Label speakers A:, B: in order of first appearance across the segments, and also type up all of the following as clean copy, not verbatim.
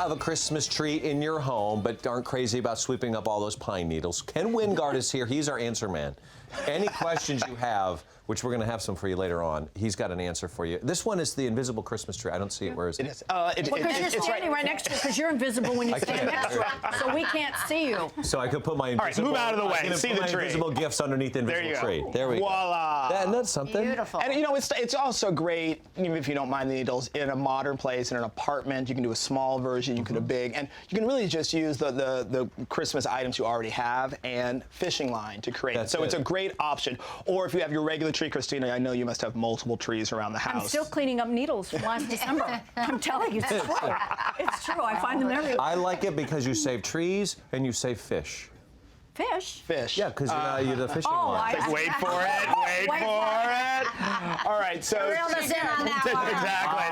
A: have a Christmas tree in your home but aren't crazy about sweeping up all those pine needles, Ken Wingard is here. He's our answer man. Any questions you have, which we're going to have some for you later on, he's got an answer for you. This one is the invisible Christmas tree. I don't see it. Where is it?
B: It is.
C: Because you're standing right next to it, because you're invisible when you stand next to it, so we can't see you.
A: So I could put my invisible,
B: move out of the way.
A: See the tree. Invisible gifts underneath the invisible tree. There we go.
B: Voila.
A: That's something.
C: Beautiful.
B: And you know, it's also great, even if you don't mind the needles, in a modern place, in an apartment. You can do a small version, you can do a big, and you can really just use the Christmas items you already have and fishing line to create. So it's a great option. Or if you have your regular tree, Christina, I know you must have multiple trees around the house.
C: I'm still cleaning up needles from last December. I'm telling you, it's true. It's true. I find them everywhere.
A: I like it because you save trees and you save fish.
C: Fish?
B: Fish.
A: Yeah, because you're the fishing line.
B: Wait for it. Wait for it. All right, so.
C: Reel us in on that one.
B: Exactly.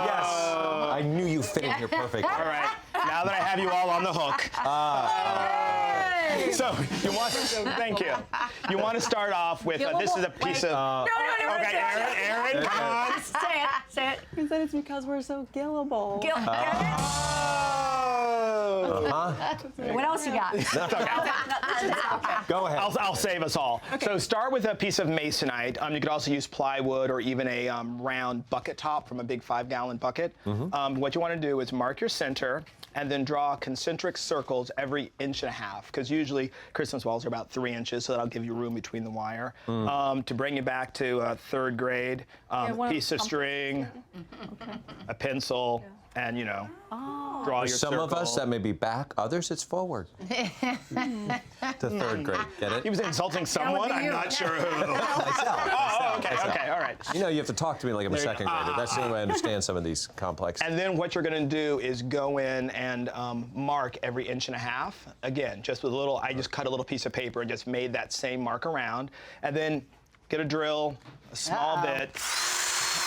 A: Yes. I knew you fit in here perfectly.
B: All right. Now that I have you all on the hook. So you want to, thank you. You want to start off with, this is a piece of.
C: No.
B: Okay, Aaron, come on.
C: Say it.
D: He said it's because we're so gillable.
C: What else you got?
A: Go ahead.
B: I'll save us all. Okay. So start with a piece of masonite. You could also use plywood or even a round bucket top from a big 5-gallon bucket. What you want to do is mark your center and then draw concentric circles every 1.5 inches, because usually Christmas balls are about 3 inches, so that'll give you room between the wire. To bring you back to 3rd grade, piece of string, a pencil, and draw your
A: Some
B: circle.
A: of us, that may be back. Others, it's forward. To 3rd grade. Get it?
B: He was insulting someone. I'm not sure who.
A: Myself.
B: Okay, all right.
A: You know, you have to talk to me like I'm a 2nd grader. That's the only way I understand some of these complex.
B: And then what you're going to do is go in and mark every 1.5 inches. Again, just with a little, I just cut a little piece of paper and just made that same mark around. And then get a drill, a small bit.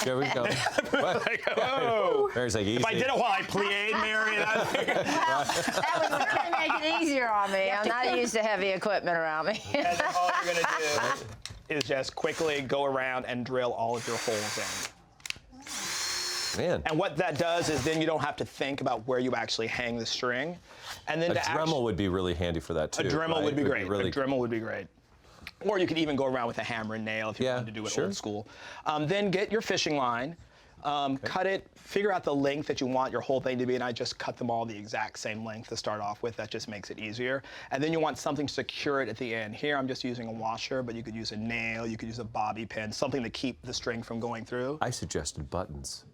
A: There we go. Mary's like, easy.
B: If I did it while I plied, Mary,
E: That would really make it easier on me. I'm not used to heavy equipment around me.
B: and then all you're going to do is just quickly go around and drill all of your holes in.
A: Man.
B: And what that does is then you don't have to think about where you actually hang the string. And then
A: a Dremel would be really handy for that, too.
B: A Dremel would be great.
A: Really...
B: A Dremel would be great. Or you could even go around with a hammer and nail if you wanted to do it old school. Then get your fishing line, cut it, figure out the length that you want your whole thing to be, and I just cut them all the exact same length to start off with. That just makes it easier. And then you want something to secure it at the end. Here I'm just using a washer, but you could use a nail, you could use a bobby pin, something to keep the string from going through.
A: I suggested buttons.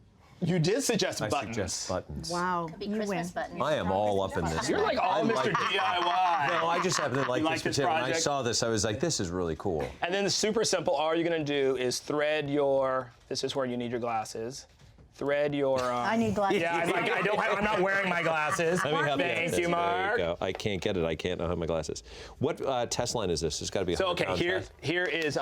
B: You did suggest buttons.
A: I suggest buttons.
C: Wow,
E: Could be
C: you
E: Christmas
C: win.
E: buttons.
A: I am all up in this.
B: You're like all Mr. DIY.
A: No, I just happen to like
B: like
A: this
B: this
A: material. When I
B: project?
A: saw this, I was like, this is really cool.
B: And then the super simple, all you're gonna do is thread your, this is where you need your glasses. Thread your,
C: I need glasses.
B: Yeah, I'm not wearing my glasses.
A: Let me help you.
B: Thank you, Mark.
A: There you go. I can't get it. I can't have my glasses. What test line is this? It's got to be.
B: So okay, here is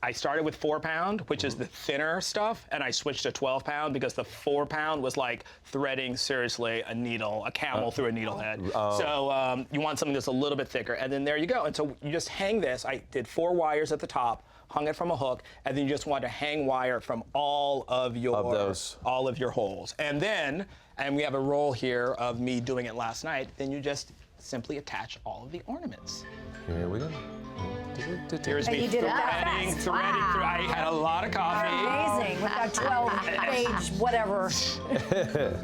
B: I started with 4-pound, which is the thinner stuff, and I switched to 12-pound because the 4-pound was like threading seriously a needle, a camel through a needle head. So you want something that's a little bit thicker, and then there you go. And so you just hang this. I did 4 wires at the top, hung it from a hook, and then you just want to hang wire from all of your holes. And then, and we have a roll here of me doing it last night. Then you just simply attach all of the ornaments.
A: Here we go.
B: Here's me threading. I had a lot of coffee.
C: Amazing. With that 12-page whatever.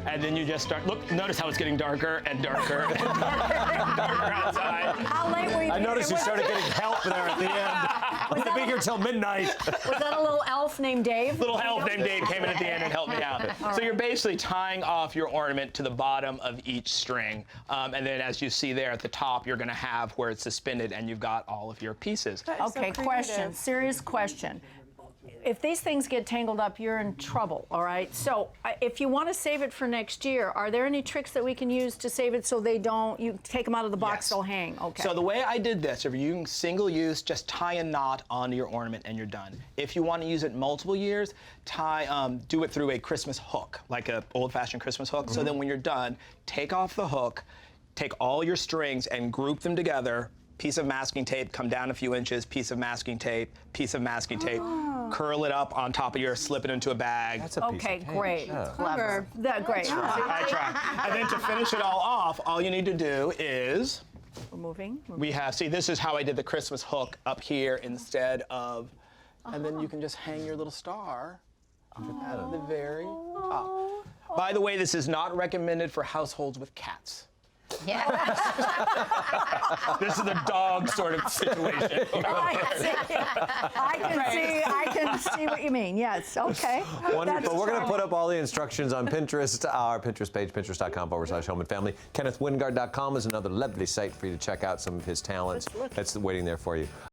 B: And then you just start, look, notice how it's getting darker and darker and darker and darker outside.
C: How late were you?
A: I noticed you started getting help there at the end. I'm going to be here till midnight.
C: Was that a little elf named Dave?
B: Little elf named Dave came in at the end and helped me out. So you're basically tying off your ornament to the bottom of each string. And then as you see there at the top, you're going to have where it's suspended and you've got all of your pieces.
C: Okay, question, serious question. If these things get tangled up, you're in trouble, all right? So if you want to save it for next year, are there any tricks that we can use to save it so they don't, you take them out of the box, they'll hang? Okay.
B: So the way I did this, if you're using single use, just tie a knot onto your ornament and you're done. If you want to use it multiple years, do it through a Christmas hook, like an old-fashioned Christmas hook. So then when you're done, take off the hook, take all your strings and group them together, piece of masking tape, come down a few inches, piece of masking tape, piece of masking tape, curl it up on top of your, slip it into a bag.
A: That's a piece
C: Okay,
A: of tape.
C: great.
A: Yeah.
C: Clever. Great.
B: I try. And then to finish it all off, all you need to do is,
C: Removing.
B: we have, see, this is how I did the Christmas hook up here instead of, and then you can just hang your little star at the very top. By the way, this is not recommended for households with cats.
E: Yeah.
B: This is a dog sort of situation.
C: I can see what you mean. Yes. Okay.
A: Wonderful.
C: That's
A: We're going to
C: fine.
A: put up all the instructions on Pinterest, our Pinterest page, pinterest.com/home and family. KennethWingard.com is another lovely site for you to check out some of his talents.
C: Let's look.
A: That's waiting there for you.